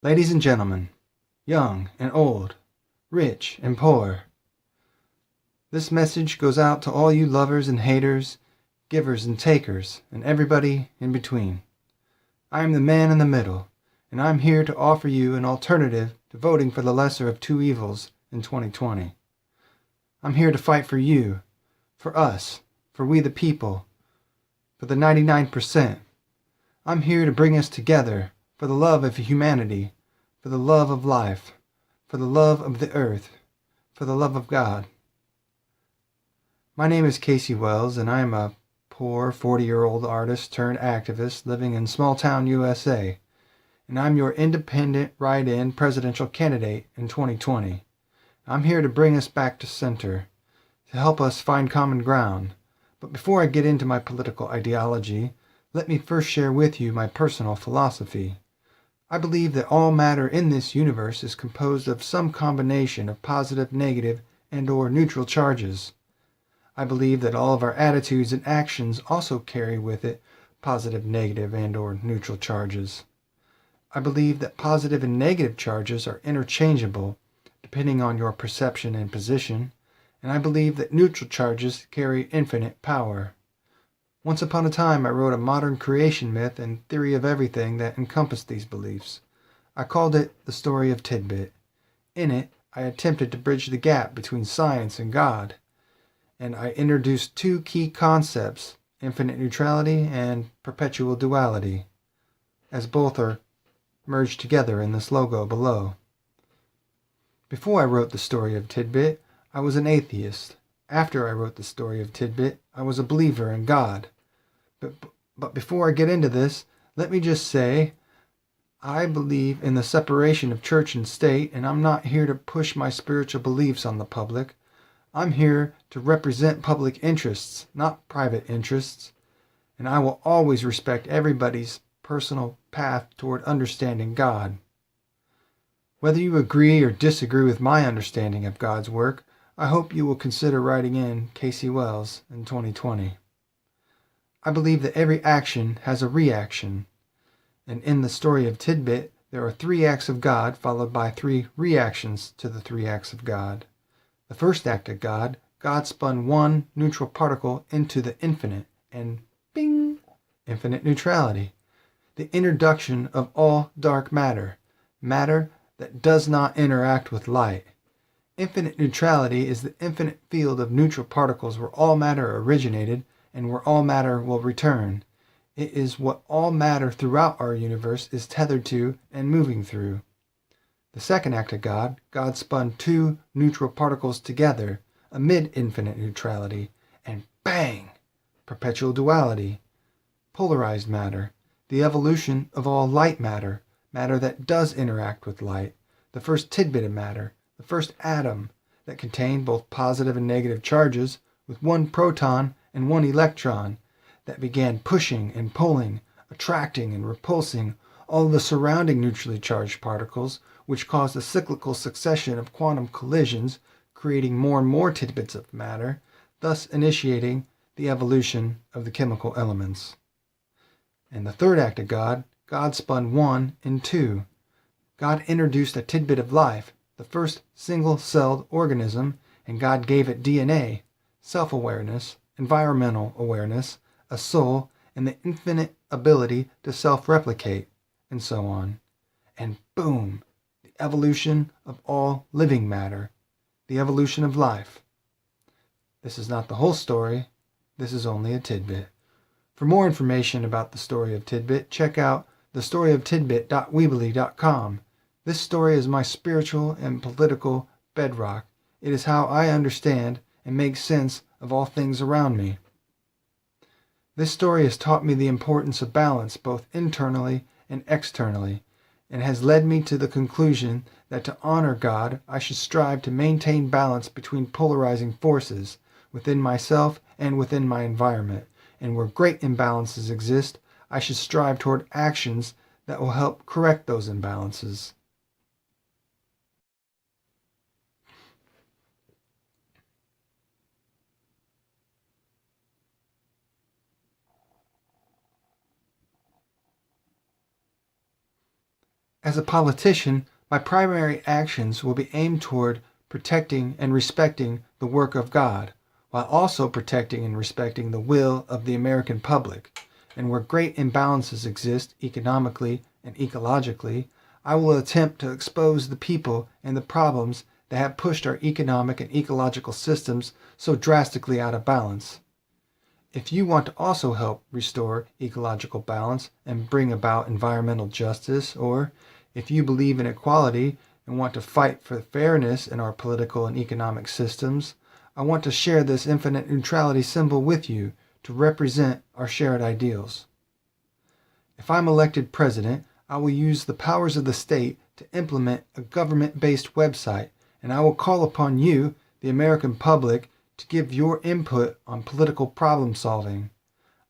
Ladies and gentlemen, young and old, rich and poor, this message goes out to all you lovers and haters, givers and takers, and everybody in between. I am the man in the middle, and I'm here to offer you an alternative to voting for the lesser of two evils in 2020. I'm here to fight for you, for us, for we the people, for the 99%. I'm here to bring us together for the love of humanity, for the love of life, for the love of the earth, for the love of God. My name is KASEY Wells, and I am a poor 40-year-old artist turned activist living in small-town USA, and I'm your independent write-in presidential candidate in 2020. I'm here to bring us back to center, to help us find common ground. But before I get into my political ideology, let me first share with you my personal philosophy. I believe that all matter in this universe is composed of some combination of positive, negative, and/or neutral charges. I believe that all of our attitudes and actions also carry with it positive, negative, and/or neutral charges. I believe that positive and negative charges are interchangeable depending on your perception and position, and I believe that neutral charges carry infinite power. Once upon a time, I wrote a modern creation myth and theory of everything that encompassed these beliefs. I called it The Story of Tidbit. In it, I attempted to bridge the gap between science and God, and I introduced two key concepts, infinite neutrality and perpetual duality, as both are merged together in this logo below. Before I wrote The Story of Tidbit, I was an atheist. After I wrote The Story of Tidbit, I was a believer in God. But before I get into this, let me just say, I believe in the separation of church and state, and I'm not here to push my spiritual beliefs on the public. I'm here to represent public interests, not private interests, and I will always respect everybody's personal path toward understanding God. Whether you agree or disagree with my understanding of God's work, I hope you will consider writing in KASEY Wells in 2020. I believe that every action has a reaction, and in the story of Tidbit, there are 3 acts of God followed by 3 reactions to the 3 acts of God. The first act of God, God spun one neutral particle into the infinite, and bing, infinite neutrality. The introduction of all dark matter, matter that does not interact with light. Infinite neutrality is the infinite field of neutral particles where all matter originated and where all matter will return. It is what all matter throughout our universe is tethered to and moving through. The second act of God, God spun 2 neutral particles together amid infinite neutrality, and bang, perpetual duality, polarized matter, the evolution of all light matter, matter that does interact with light, the first tidbit of matter, the first atom that contained both positive and negative charges with 1 proton and 1 electron that began pushing and pulling, attracting and repulsing all the surrounding neutrally charged particles, which caused a cyclical succession of quantum collisions, creating more and more tidbits of matter, thus initiating the evolution of the chemical elements. And the third act of God, God spun 1 and 2. God introduced a tidbit of life, the first single-celled organism, and God gave it DNA, self-awareness, environmental awareness, a soul, and the infinite ability to self-replicate, and so on. And boom, the evolution of all living matter, the evolution of life. This is not the whole story, this is only a tidbit. For more information about the story of Tidbit, check out thestoryoftidbit.weebly.com. This story is my spiritual and political bedrock. It is how I understand and make sense of all things around me. This story has taught me the importance of balance both internally and externally, and has led me to the conclusion that to honor God, I should strive to maintain balance between polarizing forces within myself and within my environment. And where great imbalances exist, I should strive toward actions that will help correct those imbalances. As a politician, my primary actions will be aimed toward protecting and respecting the work of God, while also protecting and respecting the will of the American public. And where great imbalances exist economically and ecologically, I will attempt to expose the people and the problems that have pushed our economic and ecological systems so drastically out of balance. If you want to also help restore ecological balance and bring about environmental justice, or if you believe in equality and want to fight for fairness in our political and economic systems, I want to share this infinite neutrality symbol with you to represent our shared ideals. If I'm elected president, I will use the powers of the state to implement a government-based website, and I will call upon you, the American public, to give your input on political problem solving.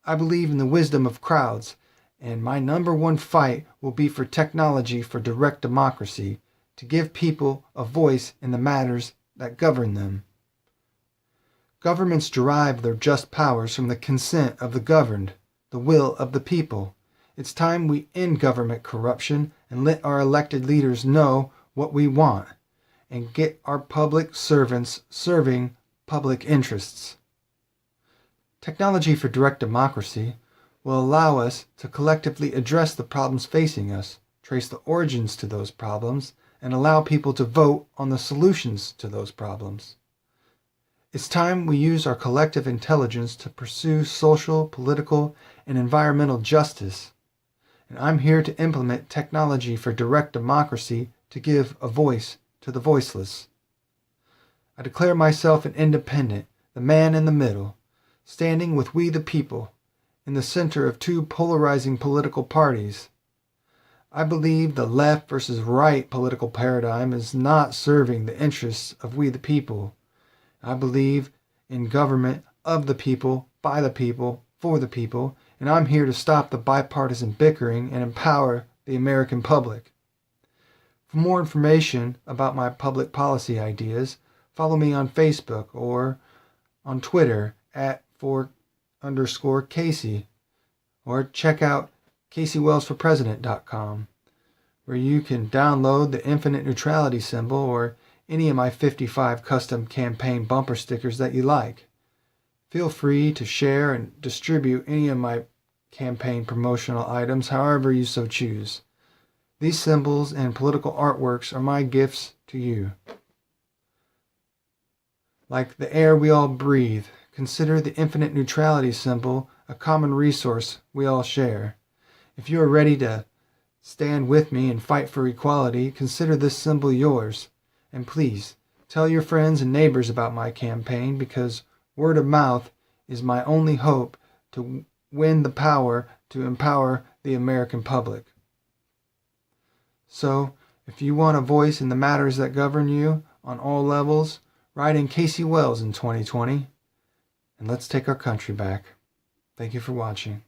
I believe in the wisdom of crowds, and my number one fight will be for technology for direct democracy, to give people a voice in the matters that govern them. Governments derive their just powers from the consent of the governed, the will of the people. It's time we end government corruption and let our elected leaders know what we want, and get our public servants serving public interests. Technology for direct democracy will allow us to collectively address the problems facing us, trace the origins to those problems, and allow people to vote on the solutions to those problems. It's time we use our collective intelligence to pursue social, political, and environmental justice. And I'm here to implement technology for direct democracy to give a voice to the voiceless. I declare myself an independent, the man in the middle, standing with we the people, in the center of two polarizing political parties. I believe the left versus right political paradigm is not serving the interests of we the people. I believe in government of the people, by the people, for the people, and I'm here to stop the bipartisan bickering and empower the American public. For more information about my public policy ideas, follow me on Facebook or on Twitter at @4_KASEY, or check out KASEYWELLSforPresident.com, where you can download the infinite neutrality symbol or any of my 55 custom campaign bumper stickers that you like. Feel free to share and distribute any of my campaign promotional items however you so choose. These symbols and political artworks are my gifts to you. Like the air we all breathe, consider the infinite neutrality symbol a common resource we all share. If you are ready to stand with me and fight for equality, consider this symbol yours. And please, tell your friends and neighbors about my campaign, because word of mouth is my only hope to win the power to empower the American public. So, if you want a voice in the matters that govern you on all levels, write in KASEY Wells in 2020, and let's take our country back. Thank you for watching.